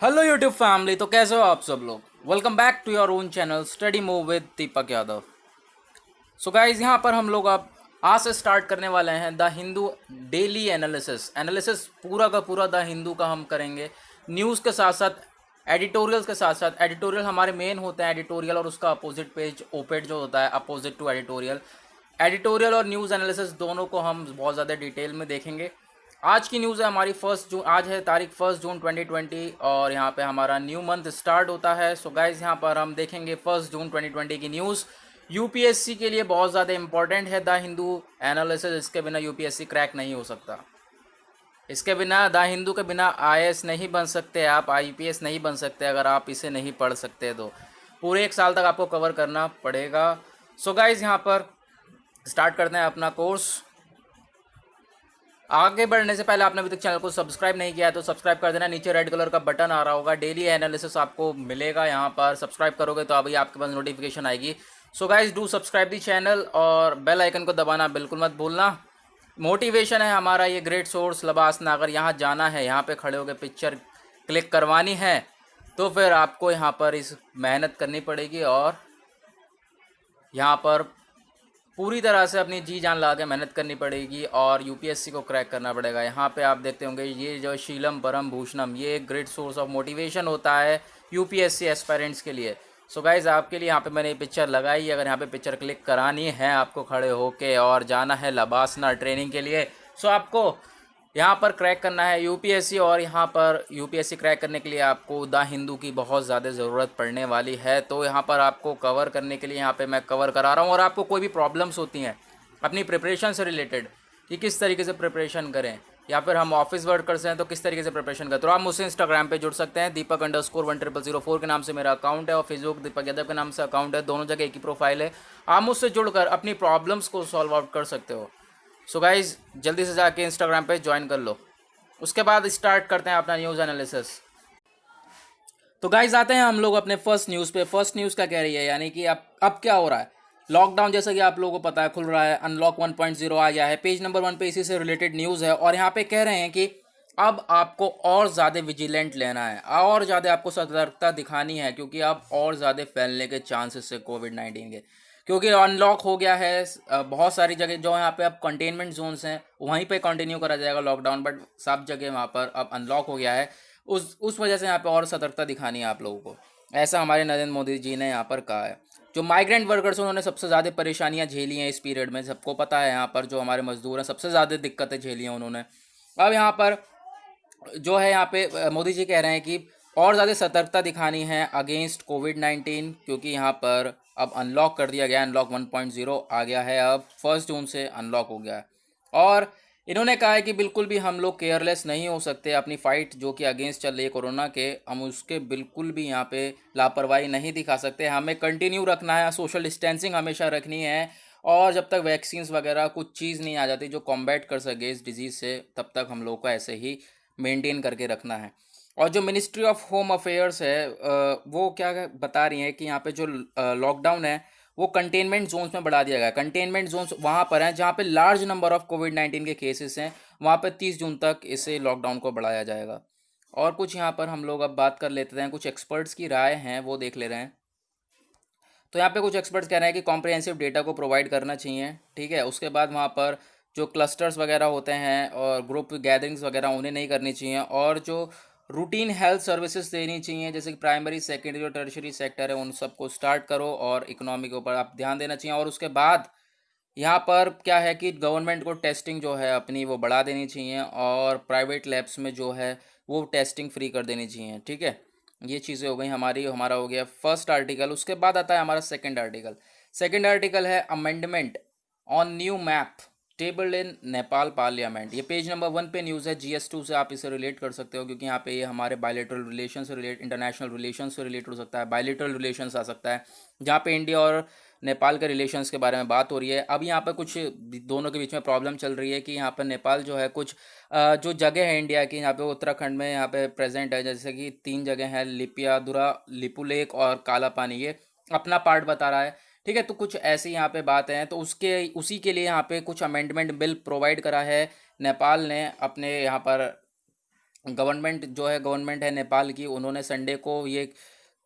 Hello YouTube family. तो कैसे हो आप सब लोग। Welcome back to your own channel study move with Deepak Yadav. So guys यहाँ पर हम लोग अब आज से स्टार्ट करने वाले हैं the Hindu daily analysis. Analysis पूरा का पूरा द हिंदू का हम करेंगे, न्यूज़ के साथ साथ एडिटोरियल्स के साथ साथ। एडिटोरियल हमारे मेन होते हैं, एडिटोरियल और उसका अपोजिट पेज ओपेड जो होता है, अपोजिट टू एडिटोरियल। एडिटोरियल और न्यूज़ एनालिसिस दोनों को हम बहुत ज़्यादा डिटेल में देखेंगे। आज की न्यूज़ है हमारी 1 जून। आज है तारीख 1 जून 2020 और यहाँ पे हमारा न्यू मंथ स्टार्ट होता है। सो गाइज यहाँ पर हम देखेंगे 1 जून 2020 की न्यूज़। यूपीएससी के लिए बहुत ज़्यादा इंपॉर्टेंट है द हिंदू एनालिसिस। इसके बिना यूपीएससी क्रैक नहीं हो सकता। इसके बिना द हिंदू के बिना आईएएस नहीं बन सकते, आप आईपीएस नहीं बन सकते अगर आप इसे नहीं पढ़ सकते तो। पूरे 1 साल तक आपको कवर करना पड़ेगा। सो गाइज यहाँ पर स्टार्ट करते हैं अपना कोर्स। आगे बढ़ने से पहले आपने अभी तक चैनल को सब्सक्राइब नहीं किया है तो सब्सक्राइब कर देना। नीचे रेड कलर का बटन आ रहा होगा, डेली एनालिसिस आपको मिलेगा यहाँ पर। सब्सक्राइब करोगे तो अभी आपके पास नोटिफिकेशन आएगी। So guys do subscribe the channel और बेल आइकन को दबाना बिल्कुल मत भूलना। मोटिवेशन है हमारा ये ग्रेट सोर्स लबासना। अगर यहाँ जाना है, यहाँ पे खड़े होकर पिक्चर क्लिक करवानी है तो फिर आपको यहाँ पर इस मेहनत करनी पड़ेगी और यहाँ पर पूरी तरह से अपनी जी जान लगा के मेहनत करनी पड़ेगी और यूपीएससी को क्रैक करना पड़ेगा। यहाँ पे आप देखते होंगे ये जो शीलम परम भूषणम, ये एक ग्रेट सोर्स ऑफ मोटिवेशन होता है यूपीएससी एस्पायरेंट्स के लिए। सो गाइज आपके लिए यहाँ पे मैंने पिक्चर लगाई। अगर यहाँ पे पिक्चर क्लिक करानी है आपको खड़े होके और जाना है लबासना ट्रेनिंग के लिए, सो आपको यहाँ पर क्रैक करना है यूपीएससी। और यहाँ पर यूपीएससी क्रैक करने के लिए आपको द हिंदू की बहुत ज़्यादा ज़रूरत पड़ने वाली है। तो यहाँ पर आपको कवर करने के लिए यहाँ पे मैं कवर करा रहा हूँ। और आपको कोई भी प्रॉब्लम्स होती हैं अपनी प्रिपरेशन से रिलेटेड कि किस तरीके से प्रिपरेशन करें, या फिर हम ऑफिस वर्कर्स हैं तो किस तरीके से प्रिपरेशन करें, तो आप मुझसे इंस्टाग्राम पे जुड़ सकते हैं। दीपक_1004 के नाम से मेरा अकाउंट है और फेसबुक दीपक यादव के नाम से अकाउंट है। दोनों जगह एक ही प्रोफाइल है। आप मुझसे जुड़कर अपनी प्रॉब्लम्स को सॉल्व आउट कर सकते हो। सो गाइज जल्दी से जाके इंस्टाग्राम पे ज्वाइन कर लो। उसके बाद स्टार्ट करते हैं अपना न्यूज़ एनालिसिस। तो गाइज आते हैं हम लोग अपने फर्स्ट न्यूज़ पे। फर्स्ट न्यूज़ क्या कह रही है, यानी कि अब क्या हो रहा है। लॉकडाउन जैसा कि आप लोगों को पता है खुल रहा है, अनलॉक 1.0 आ गया है। पेज नंबर 1 पे इसी से रिलेटेड न्यूज़ है और यहाँ पे कह रहे हैं कि अब आपको और ज़्यादा विजिलेंट लेना है और ज़्यादा आपको सतर्कता दिखानी है, क्योंकि अब और ज़्यादा फैलने के चांसेस है कोविड-19 के। क्योंकि अनलॉक हो गया है बहुत सारी जगह जो यहाँ पे अब कंटेनमेंट जोन्स हैं वहीं पे कंटिन्यू करा जाएगा लॉकडाउन, बट सब जगह वहाँ पर अब अनलॉक हो गया है। उस वजह से यहाँ पे और सतर्कता दिखानी है आप लोगों को, ऐसा हमारे नरेंद्र मोदी जी ने यहाँ पर कहा है। जो माइग्रेंट वर्कर्स उन्होंने सबसे ज़्यादा परेशानियाँ झेली हैं इस पीरियड में, सबको पता है। यहाँ पर जो हमारे मजदूर हैं सबसे ज़्यादा दिक्कतें झेली हैं उन्होंने। अब यहाँ पर जो है यहाँ पे मोदी जी कह रहे हैं कि और ज़्यादा सतर्कता दिखानी है अगेंस्ट कोविड-19, क्योंकि यहाँ पर अब अनलॉक कर दिया गया है। अनलॉक 1.0 आ गया है, अब 1 जून से अनलॉक हो गया है। और इन्होंने कहा है कि बिल्कुल भी हम लोग केयरलेस नहीं हो सकते अपनी फ़ाइट जो कि अगेंस्ट चल रही है कोरोना के, हम उसके बिल्कुल भी यहाँ पे लापरवाही नहीं दिखा सकते। हमें कंटिन्यू रखना है, सोशल डिस्टेंसिंग हमेशा रखनी है। और जब तक वैक्सीन्स वगैरह कुछ चीज़ नहीं आ जाती जो कॉम्बैट कर सके इस डिजीज़ से, तब तक हम लोग को ऐसे ही मेंटेन करके रखना है। और जो मिनिस्ट्री ऑफ होम अफेयर्स है वो क्या बता रही है कि यहाँ पे जो लॉकडाउन है वो कंटेनमेंट जोन्स में बढ़ा दिया गया है। कंटेनमेंट जोन्स वहाँ पर हैं जहाँ पे लार्ज नंबर ऑफ कोविड-19 के केसेस हैं, वहाँ पे 30 जून तक इसे लॉकडाउन को बढ़ाया जाएगा। और कुछ यहाँ पर हम लोग अब बात कर लेते हैं, कुछ एक्सपर्ट्स की राय हैं वो देख ले रहे हैं। तो यहाँ पे कुछ एक्सपर्ट्स कह रहे हैं कि कॉम्प्रिहेंसिव डेटा को प्रोवाइड करना चाहिए, ठीक है। उसके बाद वहाँ पर जो क्लस्टर्स वगैरह होते हैं और ग्रुप गैदरिंग्स वगैरह उन्हें नहीं करनी चाहिए, और जो रूटीन हेल्थ सर्विसेज देनी चाहिए जैसे कि प्राइमरी सेकेंडरी और टर्शरी सेक्टर है उन सबको स्टार्ट करो और इकोनॉमी के ऊपर आप ध्यान देना चाहिए। और उसके बाद यहाँ पर क्या है कि गवर्नमेंट को टेस्टिंग जो है अपनी वो बढ़ा देनी चाहिए और प्राइवेट लैब्स में जो है वो टेस्टिंग फ्री कर देनी चाहिए, ठीक है। ये चीज़ें हो गई हमारी, हमारा हो गया फर्स्ट आर्टिकल। उसके बाद आता है हमारा सेकंड आर्टिकल। सेकंड आर्टिकल है amendment on new map tabled in Nepal parliament. ये पेज नंबर 1 पे न्यूज़ है। GS2 से आप इसे रिलेट कर सकते हो क्योंकि यहाँ पे ये हमारे बायलेटरल रिलेशन से रिलेट, इंटरनेशनल रिलेशन से रिलेट हो सकता है, बायलेटरल रिलेशंस आ सकता है जहाँ पे इंडिया और नेपाल के रिलेशंस के बारे में बात हो रही है। अब यहाँ पर कुछ दोनों के बीच में प्रॉब्लम चल रही है कि यहाँ पर नेपाल जो है कुछ जो जगह है इंडिया की, यहाँ पे उत्तराखंड में यहाँ पे प्रेजेंट है, जैसे कि 3 जगह हैं, लिपियादुरा, लिपुलेक और काला पानी, ये अपना पार्ट बता रहा है, ठीक है। तो कुछ ऐसी यहाँ पे बात है, तो उसके उसी के लिए यहाँ पे कुछ अमेंडमेंट बिल प्रोवाइड करा है नेपाल ने अपने यहाँ पर गवर्नमेंट जो है, गवर्नमेंट है नेपाल की, उन्होंने संडे को ये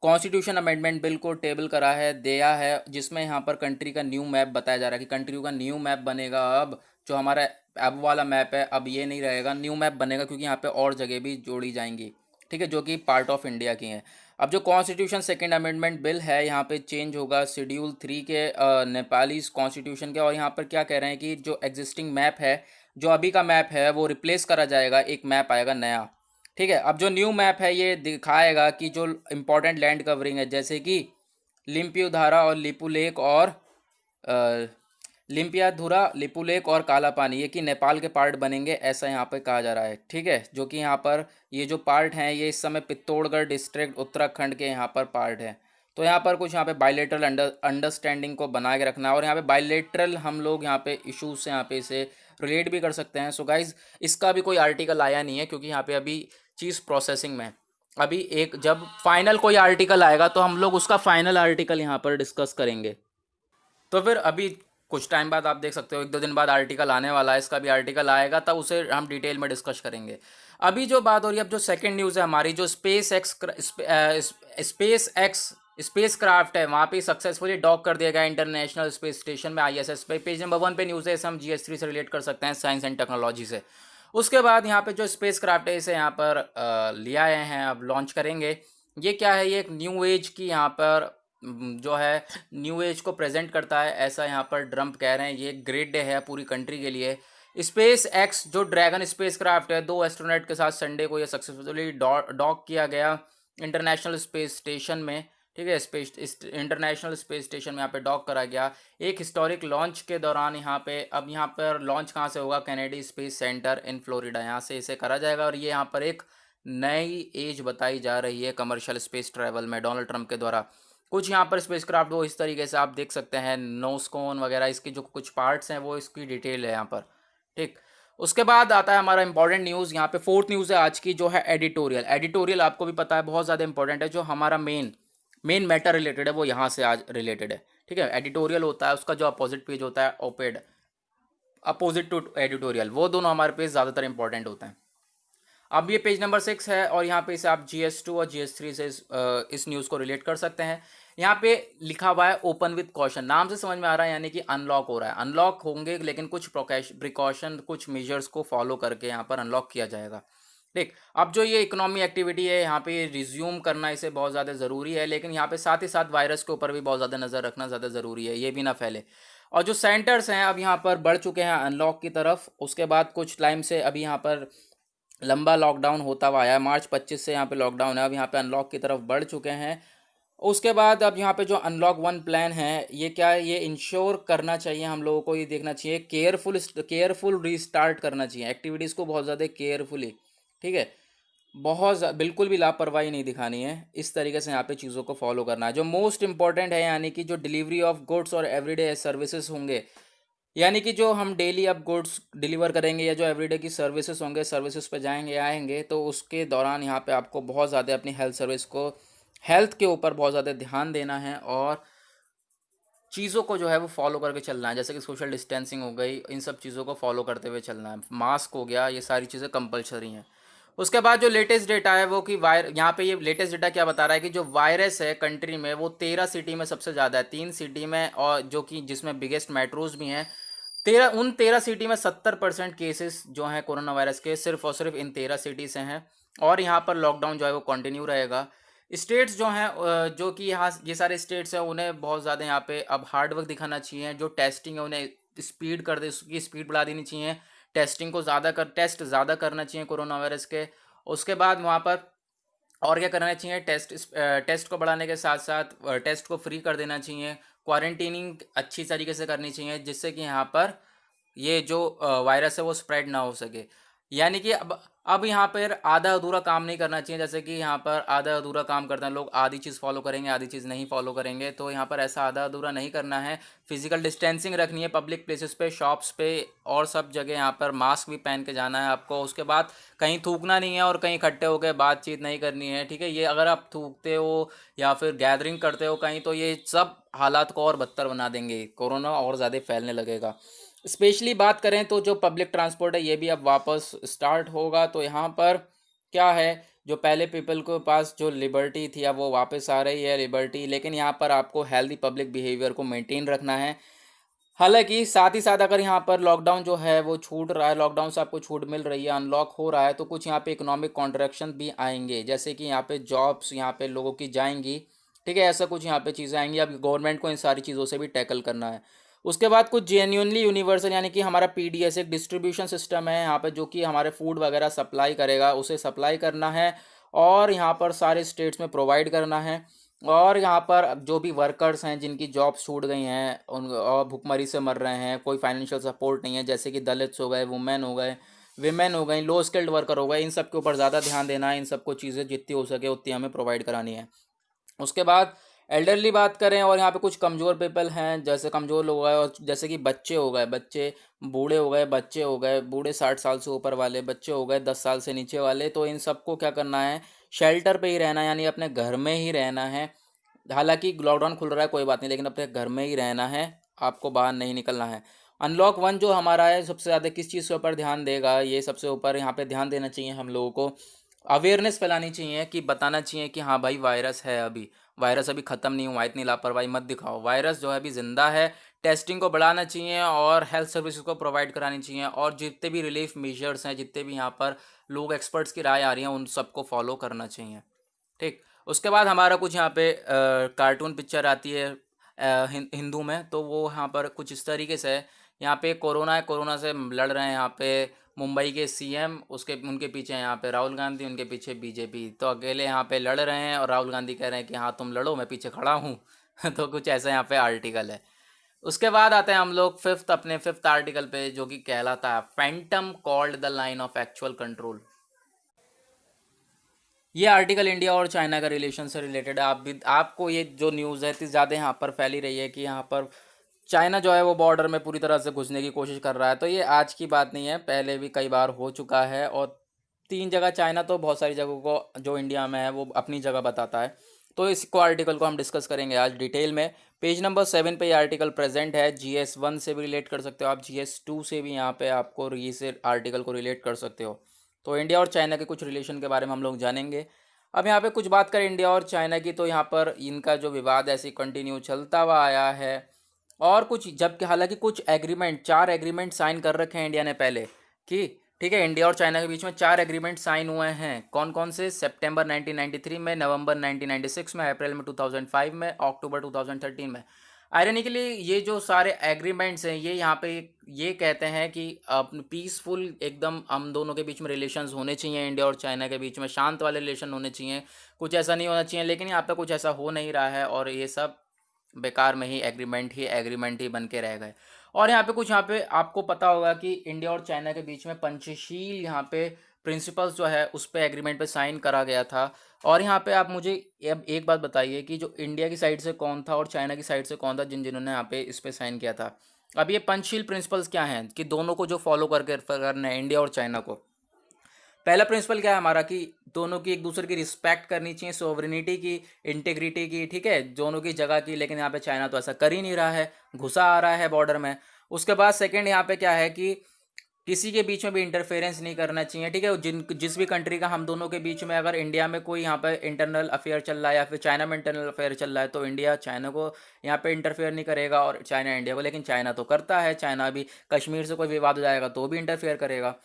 कॉन्स्टिट्यूशन अमेंडमेंट बिल को टेबल करा है, दिया है, जिसमें यहाँ पर कंट्री का न्यू मैप बताया जा रहा है कि कंट्री का न्यू मैप बनेगा। अब जो हमारा अब वाला मैप है, अब ये नहीं रहेगा, न्यू मैप बनेगा, क्योंकि यहाँ पे और जगह भी जोड़ी जाएंगी, ठीक है, जो कि पार्ट ऑफ इंडिया की हैं। अब जो कॉन्स्टिट्यूशन सेकेंड अमेंडमेंट बिल है, यहाँ पे चेंज होगा शेड्यूल 3 के नेपाली कॉन्स्टिट्यूशन के। और यहाँ पर क्या कह रहे हैं कि जो एग्जिस्टिंग मैप है, जो अभी का मैप है, वो रिप्लेस करा जाएगा, एक मैप आएगा नया, ठीक है। अब जो न्यू मैप है ये दिखाएगा कि जो इम्पोर्टेंट लैंड कवरिंग है, जैसे कि लिम्पियोधारा और लिपुलेक और लिम्पियाधुरा, लिपुलेक और काला पानी, ये कि नेपाल के पार्ट बनेंगे, ऐसा यहाँ पे कहा जा रहा है, ठीक है। जो कि यहाँ पर ये जो पार्ट हैं, ये इस समय पित्तौड़गढ़ डिस्ट्रिक्ट उत्तराखंड के यहाँ पर पार्ट है। तो यहाँ पर कुछ यहाँ पे बायलेटरल अंडरस्टैंडिंग को बना के रखना है, और यहाँ पे बायलेटरल हम लोग यहाँ पे इशूज से यहाँ पे इसे रिलेट भी कर सकते हैं। सो गाइज, इसका भी कोई आर्टिकल आया नहीं है, क्योंकि यहाँ पे अभी चीज़ प्रोसेसिंग में है। अभी एक जब फाइनल कोई आर्टिकल आएगा तो हम लोग उसका फाइनल आर्टिकल यहाँ पर डिस्कस करेंगे। तो फिर अभी कुछ टाइम बाद आप देख सकते हो, 1-2 दिन बाद आर्टिकल आने वाला है, इसका भी आर्टिकल आएगा, तब उसे हम डिटेल में डिस्कस करेंगे। अभी जो बात हो रही है, अब जो सेकंड न्यूज़ है हमारी, जो स्पेस क्राफ्ट है, वहाँ पे सक्सेसफुली डॉक कर दिया गया इंटरनेशनल स्पेस स्टेशन में, ISS पे। पेज नंबर 1 पे न्यूज़ है, इसे हम GS3 से रिलेट कर सकते हैं, साइंस एंड टेक्नोलॉजी से। उसके बाद यहाँ पे जो स्पेस क्राफ्ट है, इसे यहाँ पर ले आए हैं, अब लॉन्च करेंगे। ये क्या है, ये एक न्यू एज की यहाँ पर जो है न्यू एज को प्रेजेंट करता है, ऐसा यहाँ पर ट्रम्प कह रहे हैं। ये ग्रेट डे है पूरी कंट्री के लिए। स्पेस एक्स जो ड्रैगन स्पेस क्राफ्ट है, 2 एस्ट्रोनॉट के साथ संडे को ये सक्सेसफुली डॉक किया गया इंटरनेशनल स्पेस स्टेशन में, ठीक है। इंटरनेशनल स्पेस स्टेशन में यहाँ पे डॉक करा गया एक हिस्टोरिक लॉन्च के दौरान। यहाँ पे अब यहाँ पर लॉन्च कहाँ से होगा, Kennedy space centre in Florida, यहाँ से इसे करा जाएगा। और ये यहाँ पर एक नई एज बताई जा रही है कमर्शियल स्पेस ट्रैवल में डोनाल्ड ट्रंप के द्वारा। कुछ यहाँ पर स्पेसक्राफ्ट वो इस तरीके से आप देख सकते हैं, नोस्कोन वगैरह, इसके जो कुछ पार्ट्स हैं वो इसकी डिटेल है यहाँ पर, ठीक। उसके बाद आता है हमारा इंपॉर्टेंट न्यूज़, यहाँ पे फोर्थ न्यूज़ है आज की, जो है एडिटोरियल। एडिटोरियल आपको भी पता है बहुत ज़्यादा इंपॉर्टेंट है, जो हमारा मेन मैटर रिलेटेड है वो यहाँ से आज रिलेटेड है, ठीक है। एडिटोरियल होता है, उसका जो अपोजिट पेज होता है ओपेड, अपोजिट टू एडिटोरियल, वो दोनों हमारे पेज ज़्यादातर इंपॉर्टेंट होते हैं। अब ये पेज नंबर 6 है, और यहाँ पे इसे आप GS2 और GS3 से इस न्यूज़ को रिलेट कर सकते हैं। यहाँ पे लिखा हुआ है ओपन विथ कॉशन, नाम से समझ में आ रहा है यानी कि अनलॉक हो रहा है। अनलॉक होंगे, लेकिन कुछ प्रिकॉशन, कुछ मेजर्स को फॉलो करके यहाँ पर अनलॉक किया जाएगा, ठीक। अब जो ये इकोनॉमी एक्टिविटी है, यहाँ पे रिज्यूम करना इसे बहुत ज़्यादा ज़रूरी है, लेकिन यहाँ पे साथ ही साथ वायरस के ऊपर भी बहुत ज़्यादा नज़र रखना ज़्यादा ज़रूरी है, ये भी ना फैले। और जो सेंटर्स हैं अब यहाँ पर बढ़ चुके हैं अनलॉक की तरफ। उसके बाद कुछ टाइम से अभी यहाँ पर लंबा लॉकडाउन होता हुआ आया है, मार्च 25 से यहाँ पे लॉकडाउन है, अब यहाँ पे अनलॉक की तरफ बढ़ चुके हैं। उसके बाद अब यहाँ पे जो अनलॉक 1 प्लान है, ये क्या है, ये इंश्योर करना चाहिए हम लोगों को, ये देखना चाहिए, केयरफुल रीस्टार्ट करना चाहिए एक्टिविटीज़ को, बहुत ज़्यादा केयरफुली, ठीक है। बिल्कुल भी लापरवाही नहीं दिखानी है, इस तरीके से यहाँ पे चीज़ों को फॉलो करना है। जो मोस्ट इंपॉर्टेंट है, यानी कि जो डिलीवरी ऑफ गुड्स और एवरीडे सर्विसेज होंगे, यानी कि जो हम डेली अब गुड्स डिलीवर करेंगे या जो एवरीडे की सर्विसेज होंगे, सर्विसेज पे जाएंगे आएंगे, तो उसके दौरान यहाँ पे आपको बहुत ज़्यादा अपनी हेल्थ के ऊपर बहुत ज़्यादा ध्यान देना है, और चीज़ों को जो है वो फॉलो करके चलना है, जैसे कि सोशल डिस्टेंसिंग हो गई, इन सब चीज़ों को फॉलो करते हुए चलना है, मास्क हो गया, ये सारी चीज़ें कंपलसरी हैं। उसके बाद जो लेटेस्ट डेटा है वो कि यहाँ पे ये लेटेस्ट डेटा क्या बता रहा है कि जो वायरस है कंट्री में, वो 13 सिटी में सबसे ज़्यादा है, 3 सिटी में, और जो कि जिसमें बिगेस्ट मेट्रोज भी हैं। 13 सिटी में 70% केसेस जो हैं कोरोना वायरस के, सिर्फ और सिर्फ इन 13 सिटी से हैं। और यहाँ पर लॉकडाउन जो है वो कंटिन्यू रहेगा। स्टेट्स जो हैं जो कि यहाँ ये सारे स्टेट्स हैं, उन्हें बहुत ज़्यादा यहाँ पे अब हार्ड वर्क दिखाना चाहिए। जो टेस्टिंग है उन्हें स्पीड कर दे, उसकी स्पीड बढ़ा देनी चाहिए, टेस्टिंग को टेस्ट ज़्यादा करना चाहिए कोरोना वायरस के। उसके बाद वहाँ पर और क्या करना चाहिए, टेस्ट को बढ़ाने के साथ साथ टेस्ट को फ्री कर देना चाहिए, क्वारंटीनिंग अच्छी तरीके से करनी चाहिए, जिससे कि यहाँ पर ये जो वायरस है वो स्प्रेड ना हो सके। यानी कि अब यहाँ पर आधा अधूरा काम नहीं करना चाहिए, जैसे कि यहाँ पर आधा अधूरा काम करते हैं लोग, आधी चीज़ फॉलो करेंगे आधी चीज़ नहीं फॉलो करेंगे, तो यहाँ पर ऐसा आधा अधूरा नहीं करना है। फिजिकल डिस्टेंसिंग रखनी है पब्लिक प्लेसेस पे, शॉप्स पे, और सब जगह यहाँ पर मास्क भी पहन के जाना है आपको। उसके बाद कहीं थूकना नहीं है और कहीं इकट्ठे होकर बातचीत नहीं करनी है, ठीक है। ये अगर आप थूकते हो या फिर गैदरिंग करते हो कहीं, तो ये सब हालात को और बदतर बना देंगे, कोरोना और ज़्यादा फैलने लगेगा। स्पेशली बात करें तो जो पब्लिक ट्रांसपोर्ट है, ये भी अब वापस स्टार्ट होगा, तो यहाँ पर क्या है, जो पहले पीपल के पास जो लिबर्टी थी अब वो वापस आ रही है लिबर्टी, लेकिन यहाँ पर आपको हेल्दी पब्लिक बिहेवियर को मेंटेन रखना है। हालांकि साथ ही साथ अगर यहाँ पर लॉकडाउन जो है वो छूट रहा है, लॉकडाउन से आपको छूट मिल रही है, अनलॉक हो रहा है, तो कुछ यहाँ पे इकोनॉमिक कॉन्ट्रैक्शन भी आएंगे, जैसे कि यहाँ पे जॉब्स यहाँ पे लोगों की जाएंगी। ठीक है, ऐसा कुछ यहाँ पे चीज़ें आएंगी। अब गवर्नमेंट को इन सारी चीज़ों से भी टैकल करना है। उसके बाद कुछ जेन्यूनली यूनिवर्सल यानी कि हमारा पीडीएस एक डिस्ट्रीब्यूशन सिस्टम है यहाँ पे, जो कि हमारे फूड वगैरह सप्लाई करेगा, उसे सप्लाई करना है और यहाँ पर सारे स्टेट्स में प्रोवाइड करना है। और यहाँ पर जो भी वर्कर्स हैं जिनकी जॉब्स छूट गई हैं उन और भुखमरी से मर रहे हैं, कोई फाइनेंशियल सपोर्ट नहीं है, जैसे कि दलित्स हो गए, वुमेन हो गए, विमेन हो गई, लो स्किल्ड वर्कर हो गए, इन सब के ऊपर ज़्यादा ध्यान देना है। इन सबको चीज़ें जितनी हो सके उतनी हमें प्रोवाइड करानी है। उसके बाद एल्डरली बात करें, और यहाँ पे कुछ कमज़ोर पीपल हैं, जैसे कमज़ोर लोग हैं, और जैसे कि बच्चे हो गए, बच्चे बूढ़े हो गए, बच्चे हो गए बूढ़े, 60 साल से ऊपर वाले बच्चे हो गए, 10 साल से नीचे वाले, तो इन सबको क्या करना है, शेल्टर पे ही रहना है, यानी अपने घर में ही रहना है। हालांकि लॉकडाउन खुल रहा है कोई बात नहीं, लेकिन अपने घर में ही रहना है, आपको बाहर नहीं निकलना है। अनलॉक वन जो हमारा है, सबसे ज़्यादा किस चीज़ के ऊपर ध्यान देगा, ये सबसे ऊपर यहाँ पे ध्यान देना चाहिए हम लोगों को, अवेयरनेस फैलानी चाहिए, कि बताना चाहिए कि हाँ भाई वायरस है, अभी वायरस अभी ख़त्म नहीं हुआ, इतनी लापरवाही मत दिखाओ, वायरस जो है अभी ज़िंदा है। टेस्टिंग को बढ़ाना चाहिए और हेल्थ सर्विसेज को प्रोवाइड करानी चाहिए, और जितने भी रिलीफ मेजर्स हैं, जितने भी यहाँ पर लोग एक्सपर्ट्स की राय आ रही हैं, उन सबको फॉलो करना चाहिए। ठीक। उसके बाद हमारा कुछ यहाँ पे कार्टून पिक्चर आती है हिंदू में, तो वो यहाँ पर कुछ इस तरीके से है। यहाँ पे कोरोना है, कोरोना से लड़ रहे हैं यहाँ पे मुंबई के सीएम, उसके उनके पीछे यहाँ पे राहुल गांधी, उनके पीछे बीजेपी, तो अकेले यहाँ पे लड़ रहे हैं और राहुल गांधी कह रहे हैं कि हाँ तुम लड़ो, मैं पीछे खड़ा हूँ। तो कुछ ऐसा यहाँ पे आर्टिकल है। उसके बाद आते हैं हम लोग अपने फिफ्थ आर्टिकल पे, जो कि कहलाता है Phantom called the line of actual control. ये आर्टिकल इंडिया और चाइना का रिलेशन से रिलेटेड है। आप भी, आपको ये जो न्यूज़ है इतनी ज़्यादा यहाँ पर फैली रही है कि यहाँ पर चाइना जो है वो बॉर्डर में पूरी तरह से घुसने की कोशिश कर रहा है। तो ये आज की बात नहीं है, पहले भी कई बार हो चुका है, और 3 जगह, चाइना तो बहुत सारी जगहों को जो इंडिया में है वो अपनी जगह बताता है। तो इसको आर्टिकल को हम डिस्कस करेंगे आज डिटेल में। पेज नंबर 7 पे ये आर्टिकल प्रेजेंट है। GS1 से भी रिलेट कर सकते हो आप, GS2 से भी यहाँ पे आपको इस आर्टिकल को रिलेट कर सकते हो। तो इंडिया और चाइना के कुछ रिलेशन के बारे में हम लोग जानेंगे। अब यहाँ पे कुछ बात करें इंडिया और चाइना की, तो यहाँ पर इनका जो विवाद ऐसे कंटिन्यू चलता हुआ आया है। और कुछ, जबकि हालांकि कुछ एग्रीमेंट, 4 एग्रीमेंट साइन कर रखे हैं इंडिया ने पहले, कि ठीक है, इंडिया और चाइना के बीच में 4 एग्रीमेंट साइन हुए हैं। कौन कौन से? सितंबर 1993 में, नवंबर 1996 में, अप्रैल में 2005 में, अक्टूबर 2013 में। आयरनिकली ये जो सारे एग्रीमेंट्स हैं, ये यहाँ पे ये कहते हैं कि पीसफुल एकदम हम दोनों के बीच में रिलेशंस होने चाहिए, इंडिया और चाइना के बीच में शांत वाले रिलेशन होने चाहिए, कुछ ऐसा नहीं होना चाहिए। लेकिन यहाँ पे कुछ ऐसा हो नहीं रहा है, और ये सब बेकार में ही एग्रीमेंट ही बन के रह गए। और यहाँ पे कुछ, यहाँ पे आपको पता होगा कि इंडिया और चाइना के बीच में पंचशील यहाँ पे प्रिंसिपल्स जो है उस पे एग्रीमेंट पे साइन करा गया था। और यहाँ पे आप मुझे अब एक बात बताइए कि जो इंडिया की साइड से कौन था और चाइना की साइड से कौन था जिन्होंने यहाँ पे इस पे साइन किया था। अब ये पंचशील प्रिंसिपल्स क्या हैं, कि दोनों को जो फॉलो करके करना है, इंडिया और चाइना को। पहला प्रिंसिपल क्या है हमारा, कि दोनों की एक दूसरे की रिस्पेक्ट करनी चाहिए, सोवरेनिटी की, इंटीग्रिटी की, ठीक है, दोनों की जगह की। लेकिन यहाँ पे चाइना तो ऐसा कर ही नहीं रहा है, घुसा आ रहा है बॉर्डर में। उसके बाद सेकंड यहाँ पे क्या है, कि किसी के बीच में भी इंटरफेरेंस नहीं करना चाहिए, ठीक है। जिस भी कंट्री का हम दोनों के बीच में, अगर इंडिया में कोई यहाँ पे इंटरनल अफेयर चल रहा है या फिर चाइना में इंटरनल अफेयर चल रहा है, तो इंडिया चाइना को यहाँ पे इंटरफेयर नहीं करेगा, और चाइना इंडिया को। लेकिन चाइना तो करता है, चाइना भी कश्मीर से कोई विवाद हो जाएगा तो भी इंटरफेयर करेगा।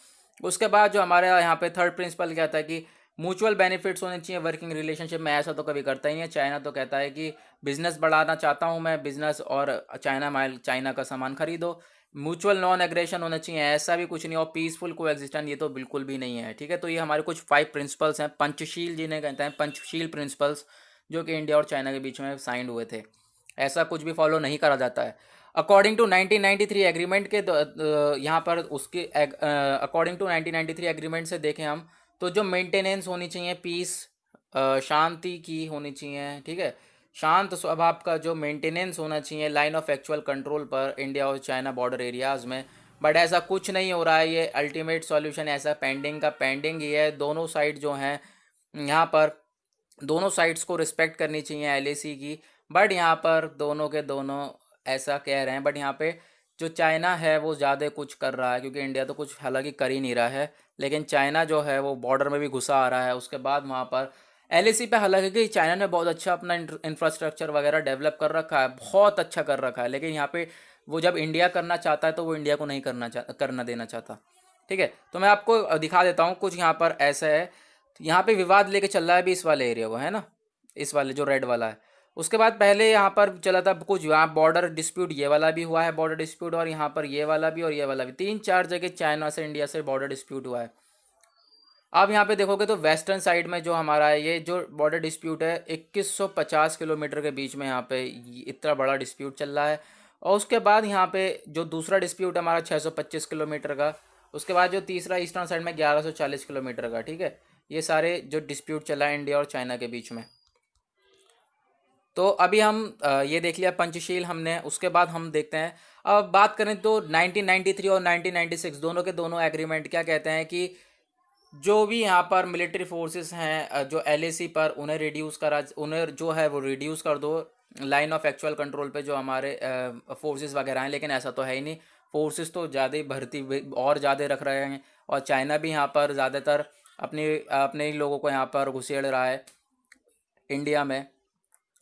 उसके बाद जो हमारे यहाँ पे थर्ड प्रिंसिपल क्या था, कि म्यूचुअल बेनिफिट्स होने चाहिए वर्किंग रिलेशनशिप में। ऐसा तो कभी करता ही नहीं है। चाइना तो कहता है कि बिजनेस बढ़ाना चाहता हूँ मैं, बिजनेस और चाइना का सामान खरीदो। म्यूचुअल नॉन एग्रेशन होना चाहिए, ऐसा भी कुछ नहीं। और पीसफुल को एग्जिस्टेंस, ये तो बिल्कुल भी नहीं है, ठीक है। तो ये हमारे कुछ 5 प्रिंसिपल्स हैं, पंचशील जिन्हें कहते हैं, पंचशील प्रिंसिपल्स, जो कि इंडिया और चाइना के बीच में साइन हुए थे। ऐसा कुछ भी फॉलो नहीं करा जाता है। अकॉर्डिंग टू 1993 एग्रीमेंट के यहाँ पर उसके अकॉर्डिंग टू 1993 एग्रीमेंट से देखें हम, तो जो मेंटेनेंस होनी चाहिए पीस, शांति की होनी चाहिए, ठीक है, शांत स्वभाव का जो मेंटेनेंस होना चाहिए लाइन ऑफ एक्चुअल कंट्रोल पर इंडिया और चाइना बॉर्डर एरियाज़ में। बट ऐसा कुछ नहीं हो रहा है। ये अल्टीमेट सॉल्यूशन ऐसा पेंडिंग का पेंडिंग ही है। दोनों साइड जो हैं यहाँ पर, दोनों साइड्स को रिस्पेक्ट करनी चाहिए LAC की। बट यहाँ पर दोनों के दोनों ऐसा कह रहे हैं, बट यहाँ पे जो चाइना है वो ज़्यादा कुछ कर रहा है, क्योंकि इंडिया तो कुछ हालांकि कर ही नहीं रहा है, लेकिन चाइना जो है वो बॉर्डर में भी घुसा आ रहा है। उसके बाद वहाँ पर एलएसी पे, हालांकि कि चाइना ने बहुत अच्छा अपना इंफ्रास्ट्रक्चर वगैरह डेवलप कर रखा है, बहुत अच्छा कर रखा है, लेकिन यहाँ पे वो जब इंडिया करना चाहता है तो वो इंडिया को नहीं करना देना चाहता। ठीक है, तो मैं आपको दिखा देता हूँ कुछ यहाँ पर ऐसा है। तो यहाँ पे विवाद लेके चल रहा है अभी इस वाले एरिया को, है ना, इस वाले जो रेड वाला है। उसके बाद पहले यहाँ पर चला था कुछ, यहाँ बॉर्डर डिस्प्यूट ये वाला भी हुआ है, बॉर्डर डिस्प्यूट, और यहाँ पर ये वाला भी और ये वाला भी, 3-4 जगह चाइना से इंडिया से बॉर्डर डिस्प्यूट हुआ है। आप यहाँ पे देखोगे तो वेस्टर्न साइड में जो हमारा है ये जो बॉर्डर डिस्प्यूट है, 2150 किलोमीटर के बीच में यहाँ पे इतना बड़ा डिस्प्यूट चल रहा है। और उसके बाद यहाँ पे जो दूसरा डिस्प्यूट है हमारा 625 किलोमीटर का। उसके बाद जो तीसरा ईस्टर्न साइड में 1140 किलोमीटर का। ठीक है, ये सारे जो डिस्प्यूट चला है इंडिया और चाइना के बीच में। तो अभी हम ये देख लिया पंचशील हमने। उसके बाद हम देखते हैं, अब बात करें तो 1993 और 1996 दोनों के दोनों एग्रीमेंट क्या कहते हैं कि जो भी यहाँ पर मिलिट्री फोर्सेस हैं जो एलएसी पर, उन्हें रिड्यूस करा, उन्हें जो है वो रिड्यूस कर दो लाइन ऑफ एक्चुअल कंट्रोल पे जो हमारे फोर्सेस वगैरह हैं। लेकिन ऐसा तो है ही नहीं, फोर्सेस तो ज़्यादा ही भर्ती और ज़्यादा रख रहे हैं, और चाइना भी यहाँ पर ज़्यादातर अपने अपने ही लोगों को यहाँ पर घुसेड़ रहा है इंडिया में।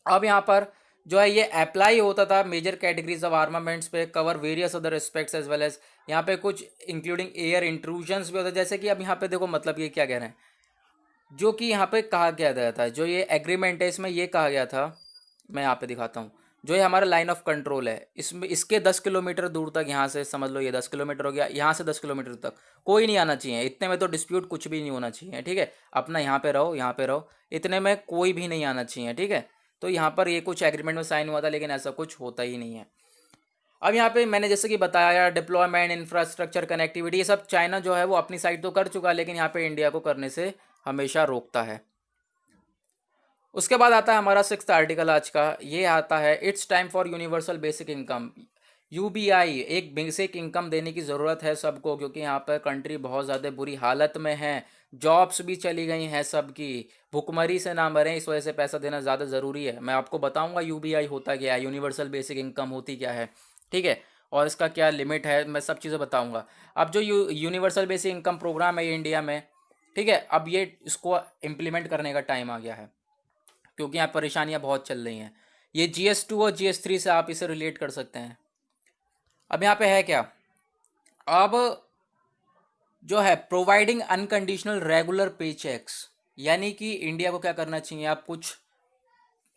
अब यहाँ पर जो है ये अप्लाई होता था मेजर कैटेगरीज ऑफ आर्मामेंट्स पे, cover various other aspects as well as, यहाँ पे कुछ इंक्लूडिंग एयर इंट्रूजन्स भी होता है। जैसे कि अब यहाँ पे देखो, मतलब ये क्या कह रहे हैं, जो कि यहाँ पे कहा गया था, जो ये एग्रीमेंट है इसमें ये कहा गया था, मैं यहाँ पे दिखाता हूँ। जो ये हमारा लाइन ऑफ कंट्रोल है, इसमें इसके 10 किलोमीटर दूर तक, यहाँ से समझ लो ये 10 किलोमीटर हो गया, यहाँ से 10 किलोमीटर तक कोई नहीं आना चाहिए। इतने में तो डिस्प्यूट कुछ भी नहीं होना चाहिए। ठीक है, अपना यहाँ पे रहो, यहाँ पे रहो, इतने में कोई भी नहीं आना चाहिए। ठीक है, तो यहाँ पर ये कुछ एग्रीमेंट में साइन हुआ था, लेकिन ऐसा कुछ होता ही नहीं है। अब यहाँ पे मैंने जैसे कि बताया, डिप्लॉयमेंट, इंफ्रास्ट्रक्चर, कनेक्टिविटी, ये सब चाइना जो है वो अपनी साइड तो कर चुका है, लेकिन यहाँ पे इंडिया को करने से हमेशा रोकता है। उसके बाद आता है हमारा 6th आर्टिकल आज का, ये आता है it's time for universal basic income, UBI. एक बेसिक इनकम देने की ज़रूरत है सबको, क्योंकि यहाँ पर कंट्री बहुत ज़्यादा बुरी हालत में है, जॉब्स भी चली गई हैं सबकी, भुखमरी से ना मरें, इस वजह से पैसा देना ज़्यादा ज़रूरी है। मैं आपको बताऊंगा यूबीआई होता क्या है, यूनिवर्सल बेसिक इनकम होती क्या है। ठीक है, और इसका क्या लिमिट है, मैं सब चीज़ें बताऊंगा। अब जो यूनिवर्सल बेसिक इनकम प्रोग्राम है ये इंडिया में, ठीक है, अब ये इसको इम्प्लीमेंट करने का टाइम आ गया है, क्योंकि यहाँ परेशानियाँ बहुत चल रही हैं। ये GS2 और GS3 से आप इसे रिलेट कर सकते हैं। अब यहाँ पे है क्या, अब जो है प्रोवाइडिंग अनकंडीशनल रेगुलर पे चेक्स, यानी कि इंडिया को क्या करना चाहिए, आप कुछ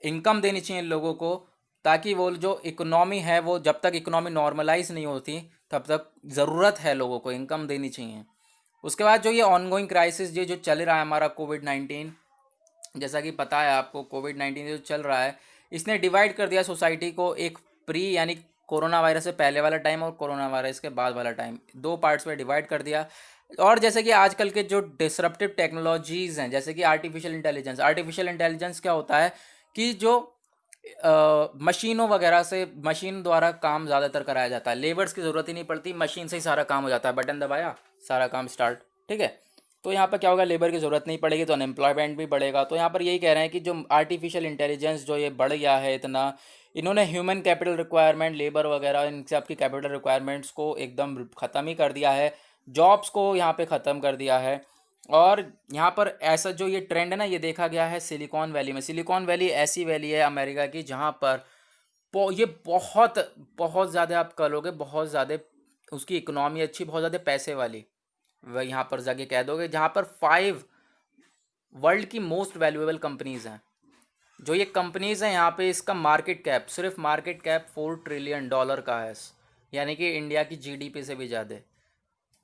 इनकम देनी चाहिए लोगों को, ताकि वो जो इकोनॉमी है वो, जब तक इकोनॉमी नॉर्मलाइज नहीं होती तब तक ज़रूरत है लोगों को इनकम देनी चाहिए। उसके बाद जो ये ऑनगोइंग क्राइसिस जो जो चल रहा है हमारा कोविड-19, जैसा कि पता है आपको, कोविड-19 जो चल रहा है इसने डिवाइड कर दिया सोसाइटी को, एक प्री यानी कोरोना वायरस से पहले वाला टाइम और कोरोना वायरस के बाद वाला टाइम, दो पार्ट्स में डिवाइड कर दिया। और जैसे कि आजकल के जो डिसरप्टिव टेक्नोलॉजीज़ हैं, जैसे कि आर्टिफिशियल इंटेलिजेंस क्या होता है कि जो मशीनों वगैरह से, मशीन द्वारा काम ज़्यादातर कराया जाता है, लेबर्स की ज़रूरत ही नहीं पड़ती, मशीन से ही सारा काम हो जाता है, बटन दबाया सारा काम स्टार्ट। ठीक है, तो यहाँ पर क्या होगा, लेबर की ज़रूरत नहीं पड़ेगी, तो अनएम्प्लॉयमेंट भी बढ़ेगा। तो यहाँ पर यही कह रहे हैं कि जो आर्टिफिशियल इंटेलिजेंस जो ये बढ़ गया है इतना, इन्होंने ह्यूमन कैपिटल रिक्वायरमेंट, लेबर वगैरह, इनसे आपकी कैपिटल रिक्वायरमेंट्स को एकदम ख़त्म ही कर दिया है, जॉब्स को यहाँ पे ख़त्म कर दिया है। और यहाँ पर ऐसा जो ये ट्रेंड है ना, ये देखा गया है सिलिकॉन वैली में। सिलिकॉन वैली ऐसी वैली है अमेरिका की जहाँ पर ये बहुत बहुत ज़्यादा, आप कहोगे बहुत ज़्यादा उसकी इकोनॉमी अच्छी, बहुत ज़्यादा पैसे वाली, वह यहाँ पर जाके कह दोगे, जहाँ पर 5 वर्ल्ड की मोस्ट वैल्यूएबल कंपनीज़ हैं। जो ये कंपनीज़ हैं यहाँ पे, इसका मार्केट कैप, सिर्फ मार्केट कैप $4 ट्रिलियन का है, यानी कि इंडिया की जीडीपी से भी ज़्यादा।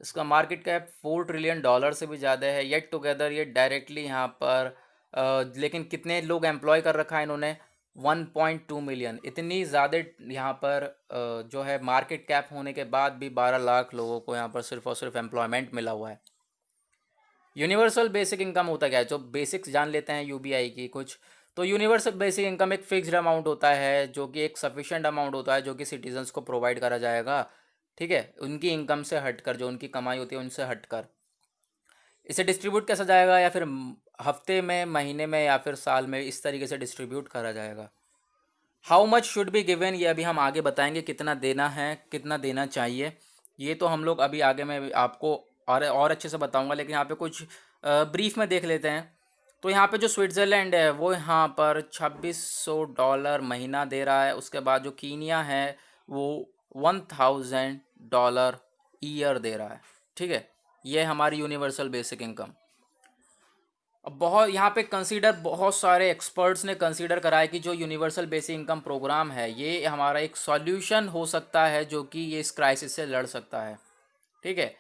इसका मार्केट कैप $4 ट्रिलियन से भी ज़्यादा है। येट टुगेदर ये डायरेक्टली यहाँ पर लेकिन कितने लोग एम्प्लॉय कर रखा है इन्होंने, 1.2 मिलियन, इतनी ज़्यादा यहाँ पर जो है मार्केट कैप होने के बाद भी 12 लाख लोगों को यहाँ पर सिर्फ और सिर्फ एम्प्लॉयमेंट मिला हुआ है। यूनिवर्सल बेसिक इनकम होता क्या है, जो बेसिक्स जान लेते हैं यूबीआई की कुछ। तो यूनिवर्सल बेसिक इनकम एक फिक्स्ड अमाउंट होता है, जो कि एक सफिशिएंट अमाउंट होता है, जो कि सिटीजन्स को प्रोवाइड करा जाएगा। ठीक है, उनकी इनकम से हटकर, जो उनकी कमाई होती है उनसे हटकर। इसे डिस्ट्रीब्यूट कैसा जाएगा, या फिर हफ्ते में, महीने में, या फिर साल में, इस तरीके से डिस्ट्रीब्यूट करा जाएगा। How much should be given, ये अभी हम आगे बताएंगे कितना देना है, कितना देना चाहिए। ये तो हम लोग अभी आगे मैं आपको और अच्छे से बताऊंगा, लेकिन यहाँ पे कुछ ब्रीफ में देख लेते हैं। तो यहाँ पे जो स्विट्ज़रलैंड है वो यहाँ पर $2600 महीना दे रहा है। उसके बाद जो कीनिया है वो $1000 ईयर दे रहा है। ठीक है, ये है हमारी यूनिवर्सल बेसिक इनकम। अब बहुत यहाँ पे कंसीडर, बहुत सारे एक्सपर्ट्स ने कंसीडर करा है कि जो यूनिवर्सल बेसिक इनकम प्रोग्राम है ये हमारा एक सॉल्यूशन हो सकता है जो कि ये इस क्राइसिस से लड़ सकता है। ठीक है,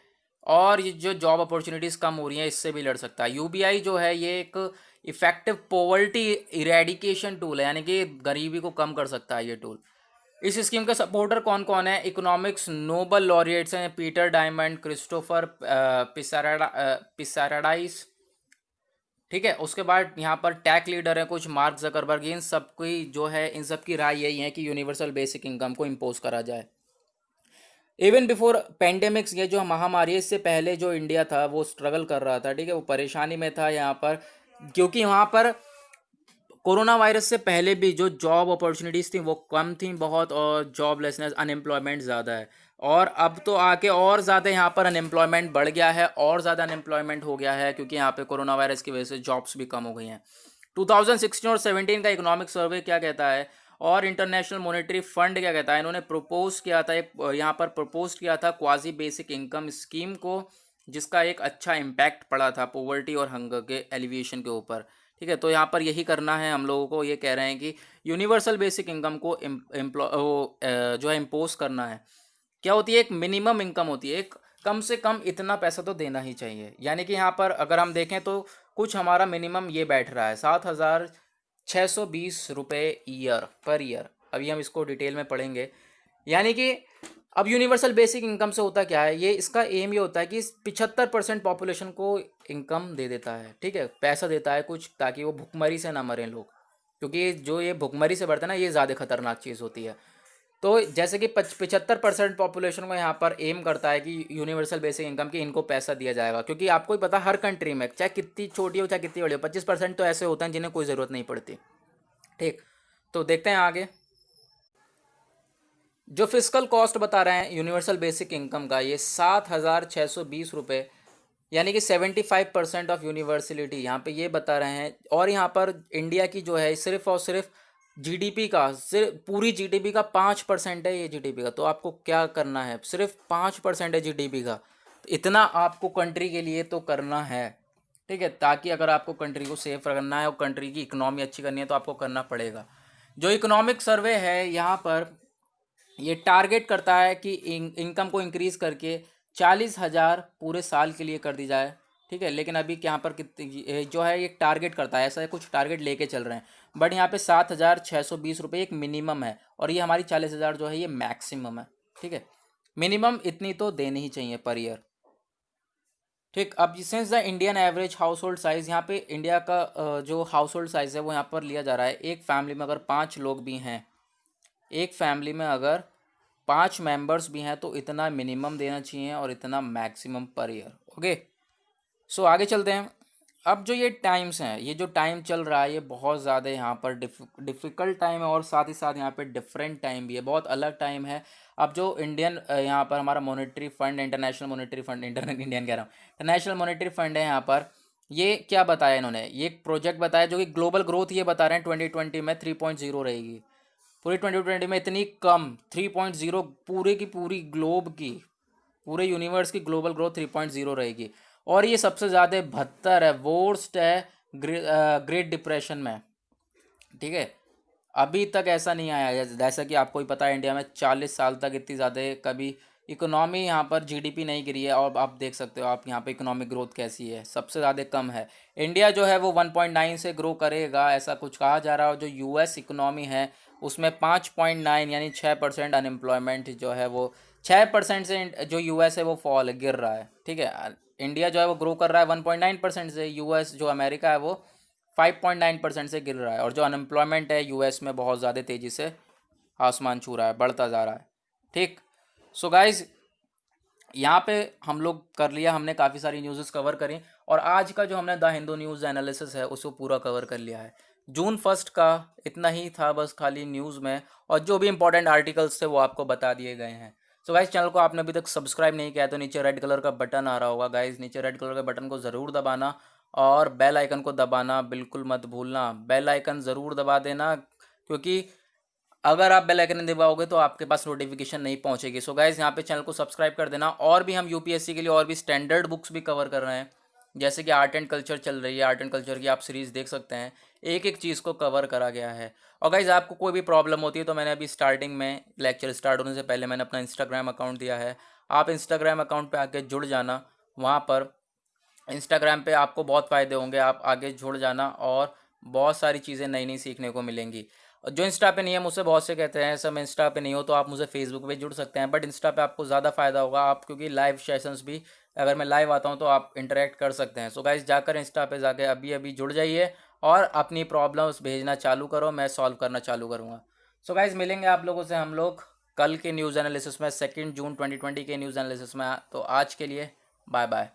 और ये जो जॉब अपॉर्चुनिटीज़ कम हो रही हैं इससे भी लड़ सकता है। यूबीआई जो है ये एक इफेक्टिव पॉवर्टी इरेडिकेशन टूल है, यानी कि गरीबी को कम कर सकता है ये टूल। इस स्कीम के सपोर्टर कौन कौन है? इकोनॉमिक्स नोबल लॉरिएट्स हैं, पीटर डायमंड, क्रिस्टोफर पिसाराडाइस। ठीक है, उसके बाद यहाँ पर टैक लीडर है कुछ, मार्क जकरबर्ग। इन सबकी जो है, इन सब की राय यही है कि यूनिवर्सल बेसिक इनकम को इम्पोज करा जाए। इवन बिफोर पेंडेमिक्स, ये जो महामारी है, इससे पहले जो इंडिया था वो स्ट्रगल कर रहा था। ठीक है, वो परेशानी में था यहाँ पर, क्योंकि वहाँ पर कोरोना वायरस से पहले भी जो जॉब अपॉर्चुनिटीज़ थी वो कम थी बहुत, और जॉबलेसनेस, अनएम्प्लॉयमेंट ज़्यादा है। और अब तो आके और ज़्यादा यहाँ पर अनएम्प्लॉयमेंट बढ़ गया है, और ज़्यादा अनएम्प्लॉयमेंट हो गया है, क्योंकि यहाँ पे कोरोना वायरस की वजह से जॉब्स भी कम हो गई हैं। 2016 और 17 का इकोनॉमिक सर्वे क्या कहता है, और इंटरनेशनल मॉनेटरी फंड क्या कहता है, इन्होंने प्रपोज किया था एक, यहाँ पर प्रपोज किया था क्वाजी बेसिक इनकम स्कीम को, जिसका एक अच्छा इम्पैक्ट पड़ा था पॉवर्टी और हंगर के एलिविएशन के ऊपर। ठीक है, तो यहाँ पर यही करना है हम लोगों को। ये कह रहे हैं कि यूनिवर्सल बेसिक इनकम को जो है इम्पोज करना है। क्या होती है? एक मिनिमम इनकम होती है, एक कम से कम इतना पैसा तो देना ही चाहिए। यानी कि यहाँ पर अगर हम देखें तो कुछ हमारा मिनिमम ये बैठ रहा है $7620 ईयर पर ईयर। अभी हम इसको डिटेल में पढ़ेंगे। यानी कि अब यूनिवर्सल बेसिक इनकम से होता क्या है, ये इसका एम ये होता है कि 75% पॉपुलेशन को इनकम दे देता है। ठीक है, पैसा देता है कुछ, ताकि वो भुखमरी से ना मरें लोग, क्योंकि जो ये भुखमरी से बढ़ता है ना, ये ज़्यादा खतरनाक चीज़ होती है। तो जैसे कि 75% पॉपुलेशन को यहाँ पर एम करता है कि यूनिवर्सल बेसिक इनकम की इनको पैसा दिया जाएगा, क्योंकि आपको ही पता हर कंट्री में चाहे कितनी छोटी हो चाहे कितनी बड़ी हो, 25% तो ऐसे होते हैं जिन्हें कोई ज़रूरत नहीं पड़ती। ठीक, तो देखते हैं आगे। जो फिजिकल कॉस्ट बता रहे हैं यूनिवर्सल बेसिक इनकम का, ये $7620, यानी कि 75% ऑफ यूनिवर्सलिटी यहाँ पे ये बता रहे हैं। और यहाँ पर इंडिया की जो है सिर्फ और सिर्फ जीडीपी का, सिर्फ पूरी जीडीपी का 5% है ये जीडीपी का। तो आपको क्या करना है? सिर्फ 5% है जीडीपी का, तो इतना आपको कंट्री के लिए तो करना है। ठीक है, ताकि अगर आपको कंट्री को सेफ रखना है और कंट्री की इकोनॉमी अच्छी करनी है तो आपको करना पड़ेगा। जो इकोनॉमिक सर्वे है यहाँ पर, ये टारगेट करता है कि इनकम को इंक्रीज़ करके 40,000 पूरे साल के लिए कर दी जाए। ठीक है, लेकिन अभी यहाँ पर कितनी जो है, ये टारगेट करता है, ऐसा है कुछ टारगेट लेके चल रहे हैं। बट यहाँ पे $7620 एक मिनिमम है, और ये हमारी 40,000 जो है ये मैक्सिमम है। ठीक है, मिनिमम इतनी तो देनी ही चाहिए पर ईयर। ठीक, अब since the Indian average house hold size, यहाँ पे इंडिया का जो हाउस होल्ड साइज़ है वो यहाँ पर लिया जा रहा है। एक फैमिली में अगर 5 लोग भी हैं, एक फैमिली में अगर 5 मेंबर्स भी हैं, तो इतना मिनिमम देना चाहिए और इतना मैक्सिमम पर ईयर। ओके, सो आगे चलते हैं। अब जो ये टाइम्स हैं, ये जो टाइम चल रहा है ये बहुत ज़्यादा यहाँ पर डिफ़िकल्ट टाइम है, और साथ ही साथ यहाँ पे डिफरेंट टाइम भी है, बहुत अलग टाइम है। अब जो इंडियन यहाँ पर हमारा monetary fund, international monetary fund, Indian कह रहा हूँ, इंटरनेशनल मॉनेटरी फंड है यहाँ पर, ये क्या बताया इन्होंने, ये एक प्रोजेक्ट बताया जो कि ग्लोबल ग्रोथ ये बता रहे हैं 2020 में 3.0 रहेगी। पूरी 2020 में इतनी कम 3.0, पूरे की पूरी ग्लोब की, पूरे यूनिवर्स की ग्लोबल ग्रोथ 3.0 रहेगी। और ये सबसे ज़्यादा 72 है, वर्स्ट है ग्रेट डिप्रेशन में। ठीक है, अभी तक ऐसा नहीं आया है। जैसा कि आपको ही पता है, इंडिया में 40 साल तक इतनी ज़्यादा कभी इकोनॉमी, यहाँ पर जीडीपी नहीं गिरी है। और आप देख सकते हो आप यहाँ पे इकोनॉमिक ग्रोथ कैसी है, सबसे ज़्यादा कम है। इंडिया जो है वो 1.9 से ग्रो करेगा, ऐसा कुछ कहा जा रहा है। और जो यूएस इकोनॉमी है उसमें 5.9 यानी 6% अनएम्प्लॉयमेंट जो है वो 6% से जो यूएस है वो फॉल गिर रहा है। ठीक है, इंडिया जो है वो ग्रो कर रहा है 1.9% से, यूएस जो अमेरिका है वो 5.9% से गिर रहा है। और जो अनएम्प्लॉयमेंट है यूएस में बहुत ज़्यादा तेज़ी से आसमान छू रहा है, बढ़ता जा रहा है। ठीक, सो गाइज यहाँ पे हम लोग कर लिया, हमने काफ़ी सारी न्यूज़ कवर करी, और आज का जो हमने द हिंदू न्यूज़ एनालिसिस है उसको पूरा कवर कर लिया है। जून 1 का इतना ही था बस खाली न्यूज़ में, और जो भी इंपॉर्टेंट आर्टिकल्स थे वो आपको बता दिए गए हैं। सो गाइस, चैनल को आपने अभी तक सब्सक्राइब नहीं किया है तो नीचे रेड कलर का बटन आ रहा होगा गाइस, नीचे रेड कलर के बटन को ज़रूर दबाना और बेल आइकन को दबाना बिल्कुल मत भूलना। बेल आइकन ज़रूर दबा देना, क्योंकि अगर आप बेल आइकन नहीं दबाओगे तो आपके पास नोटिफिकेशन नहीं पहुंचेगी। सो गाइस, यहाँ पे चैनल को सब्सक्राइब कर देना। और भी हम यूपीएससी के लिए और भी स्टैंडर्ड बुक्स भी कवर कर रहे हैं, जैसे कि आर्ट एंड कल्चर चल रही है, आर्ट एंड कल्चर की आप सीरीज़ देख सकते हैं, एक एक चीज़ को कवर करा गया है। और गाइज, आपको कोई भी प्रॉब्लम होती है तो मैंने अभी स्टार्टिंग में लेक्चर स्टार्ट होने से पहले मैंने अपना इंस्टाग्राम अकाउंट दिया है, आप इंस्टाग्राम अकाउंट पे आके जुड़ जाना। वहाँ पर इंस्टाग्राम पे आपको बहुत फ़ायदे होंगे, आप आगे जुड़ जाना और बहुत सारी चीज़ें नई नई सीखने को मिलेंगी। और जो इंस्टा पे नहीं है, मुझसे बहुत से कहते हैं सर मैं इंस्टा पे नहीं हो, तो आप मुझे फेसबुक पे जुड़ सकते हैं, बट इंस्टा पे आपको ज़्यादा फ़ायदा होगा, आप क्योंकि लाइव सेशंस भी अगर मैं लाइव आता हूँ तो आप इंटरेक्ट कर सकते हैं। सो गाइस, जाकर इंस्टा पे जाके अभी अभी जुड़ जाइए और अपनी प्रॉब्लम्स भेजना चालू करो, मैं सॉल्व करना चालू करूँगा। सो गाइस, मिलेंगे आप लोगों से हम लोग कल के न्यूज़ एनालिसिस में, 2 जून 2020 के न्यूज़ एनालिसिस में। तो आज के लिए बाय बाय।